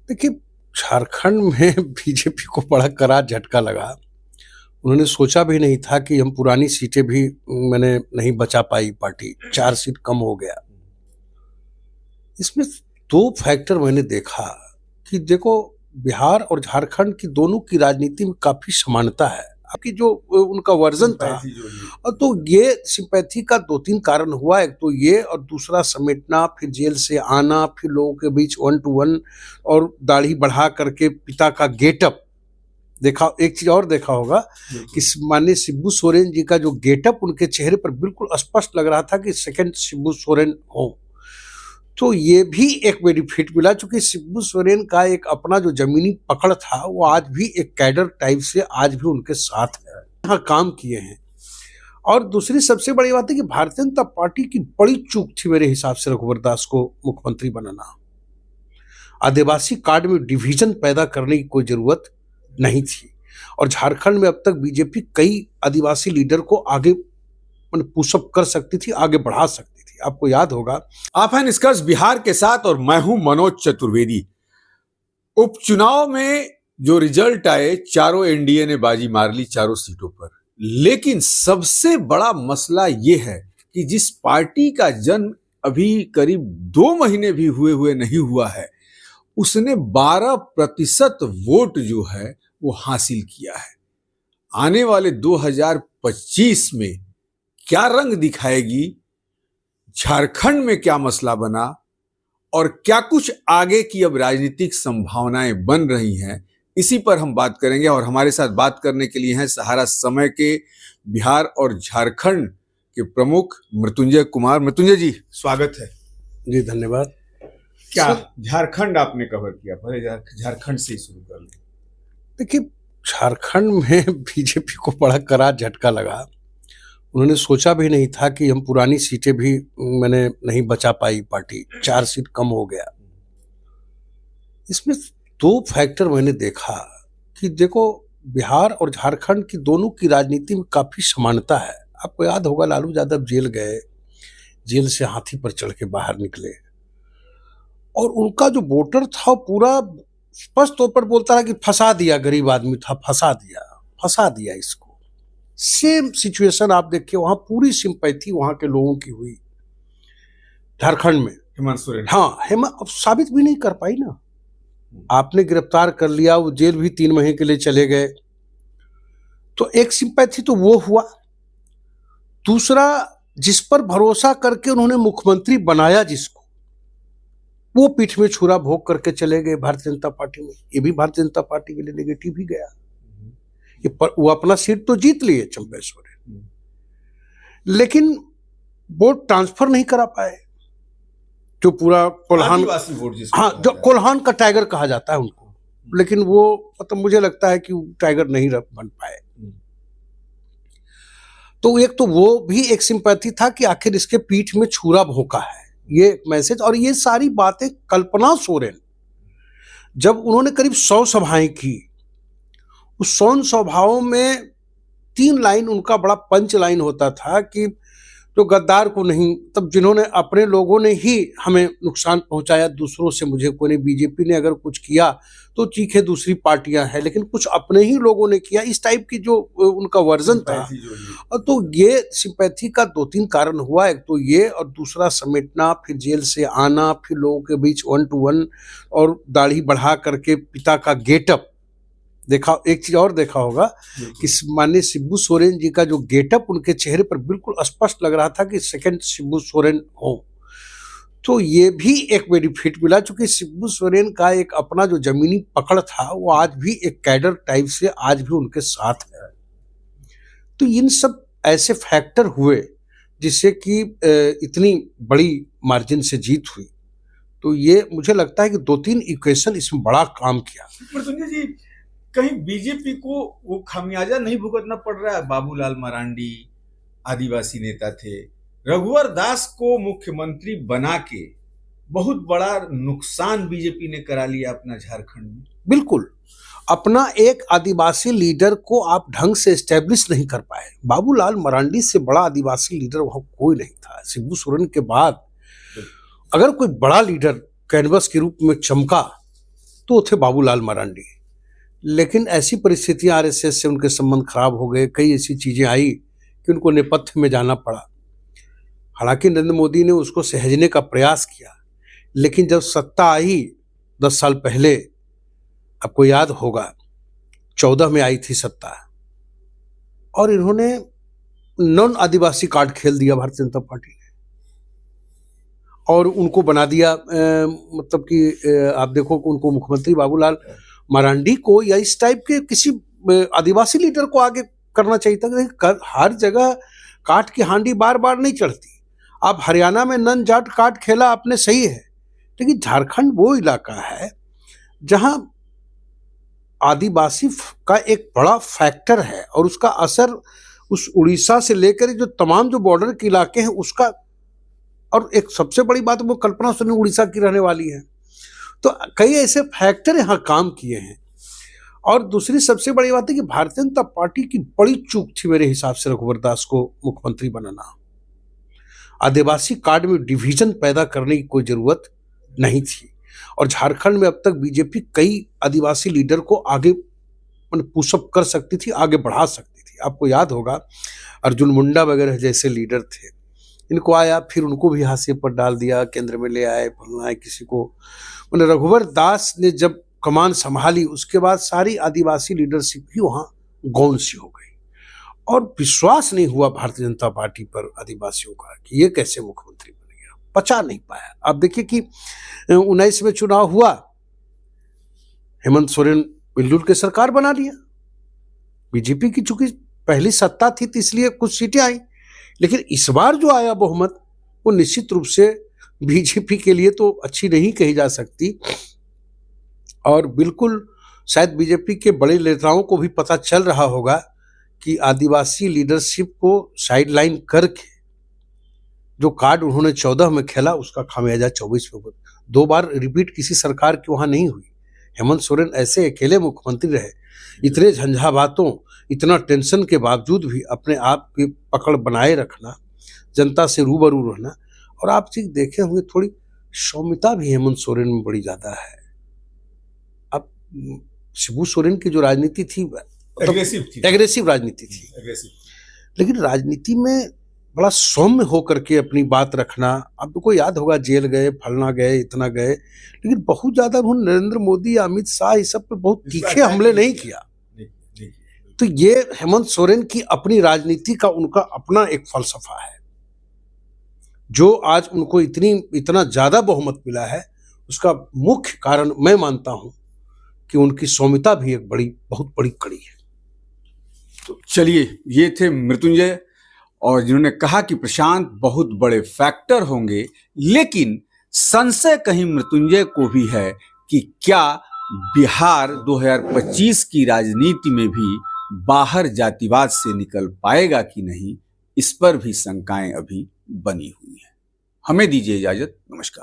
देखिए, झारखंड में बीजेपी को बड़ा कड़ा झटका लगा। उन्होंने सोचा भी नहीं था कि हम पुरानी सीटें भी नहीं बचा पाई पार्टी, 4 सीट कम हो गया। इसमें 2 फैक्टर मैंने देखा कि देखो, बिहार और झारखंड की दोनों की राजनीति में काफ़ी समानता है। आपकी जो उनका वर्जन था, और तो ये सिंपैथी का 2-3 कारण हुआ। एक तो ये, और दूसरा समेटना, फिर जेल से आना, फिर लोगों के बीच 1 to 1, और दाढ़ी बढ़ा करके पिता का गेटअप देखा। एक चीज और देखा होगा कि माननीय शिबू सोरेन जी का जो गेटअप, उनके चेहरे पर बिल्कुल स्पष्ट लग रहा था कि सेकंड शिबू सोरेन हो। तो ये भी एक बेनिफिट मिला, चूंकि शिबू सोरेन का एक अपना जो जमीनी पकड़ था, वो आज भी एक कैडर टाइप से आज भी उनके साथ है, यहाँ काम किए हैं। और दूसरी सबसे बड़ी बात है कि भारतीय जनता पार्टी की बड़ी चूक थी मेरे हिसाब से रघुवर दास को मुख्यमंत्री बनाना। आदिवासी कार्ड में डिवीजन पैदा करने की कोई जरूरत नहीं थी, और झारखंड में अब तक बीजेपी कई आदिवासी लीडर को आगे पुशअप कर सकती थी, आगे बढ़ा सकती थी। आपको याद होगा। आप हैं निष्कर्ष बिहार के साथ, और मैं हूं मनोज चतुर्वेदी। उपचुनाव में जो रिजल्ट आए, चारों एनडीए ने बाजी मार ली चारों सीटों पर। लेकिन सबसे बड़ा मसला यह है कि जिस पार्टी का जन्म अभी करीब 2 महीने भी हुए नहीं हुआ है, उसने 12% वोट जो है वो हासिल किया है। आने वाले 2025 में क्या रंग दिखाएगी, झारखंड में क्या मसला बना, और क्या कुछ आगे की अब राजनीतिक संभावनाएं बन रही हैं, इसी पर हम बात करेंगे। और हमारे साथ बात करने के लिए हैं सहारा समय के बिहार और झारखंड के प्रमुख मृत्युंजय कुमार। मृत्युंजय जी, स्वागत है। जी धन्यवाद। क्या झारखंड आपने कवर किया? पहले झारखंड से ही शुरू कर लें। देखिए, झारखंड में बीजेपी को बड़ा कड़ा झटका लगा। उन्होंने सोचा भी नहीं था कि हम पुरानी सीटें भी नहीं बचा पाई पार्टी, 4 सीट कम हो गया। इसमें 2 फैक्टर मैंने देखा कि देखो, बिहार और झारखंड की दोनों की राजनीति में काफ़ी समानता है। आपको याद होगा, लालू यादव जेल गए, जेल से हाथी पर चढ़ के बाहर निकले, और उनका जो वोटर था पूरा स्पष्ट तौर पर बोलता है कि फंसा दिया, गरीब आदमी था, फंसा दिया इसको। सेम सिचुएशन आप देखिए, वहां पूरी सिंपैथी वहां के लोगों की हुई झारखंड में। हेमंत सोरेन, हाँ, हेमंत अब साबित भी नहीं कर पाई ना। आपने गिरफ्तार कर लिया, वो जेल भी 3 महीने के लिए चले गए, तो एक सिंपैथी तो वो हुआ। दूसरा, जिस पर भरोसा करके उन्होंने मुख्यमंत्री बनाया जिसको, वो पीठ में छुरा भोग करके चले गए भारतीय जनता पार्टी में। ये भी भारतीय जनता पार्टी के लिए नेगेटिव ही गया। वो अपना सीट तो जीत लिए चंपे सोरेन, लेकिन वोट ट्रांसफर नहीं करा पाए। जो पूरा कोल्हान, हाँ, जो कोल्हान का टाइगर कहा जाता है उनको, लेकिन वो मतलब मुझे लगता है कि टाइगर नहीं बन पाए। तो एक तो वो भी एक सिंपैथी था कि आखिर इसके पीठ में छुरा भोंका है, ये मैसेज। और ये सारी बातें कल्पना सोरेन, जब उन्होंने करीब 100 सभाएं की, उस 100 सभाओं में 3 लाइन उनका बड़ा पंच लाइन होता था कि जो गद्दार को नहीं, तब जिन्होंने अपने लोगों ने ही हमें नुकसान पहुंचाया, दूसरों से मुझे कोई नहीं। बीजेपी ने अगर कुछ किया तो चीखे दूसरी पार्टियां हैं, लेकिन कुछ अपने ही लोगों ने किया, इस टाइप की जो उनका वर्जन था। और तो ये सिंपैथी का 2-3 कारण हुआ। एक तो ये, और दूसरा समेटना, फिर जेल से आना, फिर लोगों के बीच 1 to 1, और दाढ़ी बढ़ा करके पिता का गेटअप देखा। एक चीज और देखा होगा कि माननीय शिबू सोरेन जी का जो गेटअप, उनके चेहरे पर बिल्कुल स्पष्ट लग रहा था कि सेकंड शिबू सोरेन हो। तो ये भी एक बेनिफिट मिला, चूंकि शिबू सोरेन का एक अपना जो जमीनी पकड़ था, वो आज भी एक कैडर टाइप से आज भी उनके साथ है। तो इन सब ऐसे फैक्टर हुए जिससे कि इतनी बड़ी मार्जिन से जीत हुई। तो ये मुझे लगता है कि 2-3 इक्वेशन इसमें बड़ा काम किया। जी, कहीं बीजेपी को वो खामियाजा नहीं भुगतना पड़ रहा है? बाबूलाल मरांडी आदिवासी नेता थे, रघुवर दास को मुख्यमंत्री बना के बहुत बड़ा नुकसान बीजेपी ने करा लिया अपना झारखंड में। बिल्कुल, अपना एक आदिवासी लीडर को आप ढंग से एस्टेब्लिश नहीं कर पाए। बाबूलाल मरांडी से बड़ा आदिवासी लीडर वहां कोई नहीं था। शिबू सोरेन के बाद अगर कोई बड़ा लीडर कैनवस के रूप में चमका तो वो थे बाबूलाल मरांडी। लेकिन ऐसी परिस्थितियां आरएसएस से उनके संबंध खराब हो गए, कई ऐसी चीजें आई कि उनको नेपथ्य में जाना पड़ा। हालांकि नरेंद्र मोदी ने उसको सहजने का प्रयास किया, लेकिन जब सत्ता आई 10 साल पहले, आपको याद होगा 14 में आई थी सत्ता, और इन्होंने नॉन आदिवासी कार्ड खेल दिया भारतीय जनता पार्टी ने, और उनको बना दिया मतलब कि आप देखो कि उनको मुख्यमंत्री बाबूलाल मरांडी को या इस टाइप के किसी आदिवासी लीडर को आगे करना चाहिए था। हर जगह काट की हांडी बार बार नहीं चढ़ती। आप हरियाणा में नन जाट काट खेला आपने, सही है, लेकिन झारखंड वो इलाका है जहां आदिवासी का एक बड़ा फैक्टर है, और उसका असर उस उड़ीसा से लेकर जो तमाम जो बॉर्डर के इलाके हैं उसका, और एक सबसे बड़ी बात वो कल्पना सोरेन उड़ीसा की रहने वाली है। तो कई ऐसे फैक्टर यहाँ काम किए हैं। और दूसरी सबसे बड़ी बात है कि भारतीय जनता पार्टी की बड़ी चूक थी मेरे हिसाब से रघुवर दास को मुख्यमंत्री बनाना। आदिवासी कार्ड में डिवीजन पैदा करने की कोई जरूरत नहीं थी, और झारखंड में अब तक बीजेपी कई आदिवासी लीडर को आगे पुशअप कर सकती थी, आगे बढ़ा सकती थी। आपको याद होगा अर्जुन मुंडा वगैरह जैसे लीडर थे, इनको आया फिर उनको भी हाशिए पर डाल दिया, केंद्र में ले आए, फलना है किसी को। मतलब रघुवर दास ने जब कमान संभाली उसके बाद सारी आदिवासी लीडरशिप ही वहां गौण सी हो गई, और विश्वास नहीं हुआ भारतीय जनता पार्टी पर आदिवासियों का कि ये कैसे मुख्यमंत्री बन गया, पचा नहीं पाया। आप देखिए कि 19 में चुनाव हुआ, हेमंत सोरेन मिलजुल के सरकार बना लिया। बीजेपी की चूंकि पहली सत्ता थी तो इसलिए कुछ सीटें आई, लेकिन इस बार जो आया बहुमत वो निश्चित रूप से बीजेपी के लिए तो अच्छी नहीं कही जा सकती। और बिल्कुल शायद बीजेपी के बड़े नेताओं को भी पता चल रहा होगा कि आदिवासी लीडरशिप को साइडलाइन करके जो कार्ड उन्होंने 14 में खेला उसका खामियाजा 24 में 2 बार रिपीट किसी सरकार की वहां नहीं हुई। हेमंत सोरेन ऐसे अकेले मुख्यमंत्री रहे, इतने झंझावातों, इतना टेंशन के बावजूद भी अपने आप की पकड़ बनाए रखना, जनता से रूबरू रहना। और आप ठीक देखे होंगे थोड़ी सौम्यता भी हेमंत सोरेन में बड़ी ज्यादा है। अब शिबू सोरेन की जो राजनीति थी एग्रेसिव राजनीति थी, लेकिन राजनीति में बड़ा सौम्य होकर के अपनी बात रखना। आपको याद होगा जेल गए, फलना गए, इतना गए, लेकिन बहुत ज्यादा उन्होंने नरेंद्र मोदी, अमित शाह इस सब पे बहुत तीखे हमले नहीं किया। तो ये हेमंत सोरेन की अपनी राजनीति का उनका अपना एक फलसफा है, जो आज उनको इतना ज्यादा बहुमत मिला है। उसका मुख्य कारण मैं मानता हूं कि उनकी सौम्यता भी एक बहुत बड़ी कड़ी है। तो चलिए, ये थे मृत्युंजय, और जिन्होंने कहा कि प्रशांत बहुत बड़े फैक्टर होंगे, लेकिन संशय कहीं मृत्युंजय को भी है कि क्या बिहार 2025 की राजनीति में भी बाहर जातिवाद से निकल पाएगा कि नहीं, इस पर भी शंकाएं अभी बनी हुई हैं। हमें दीजिए इजाजत, नमस्कार।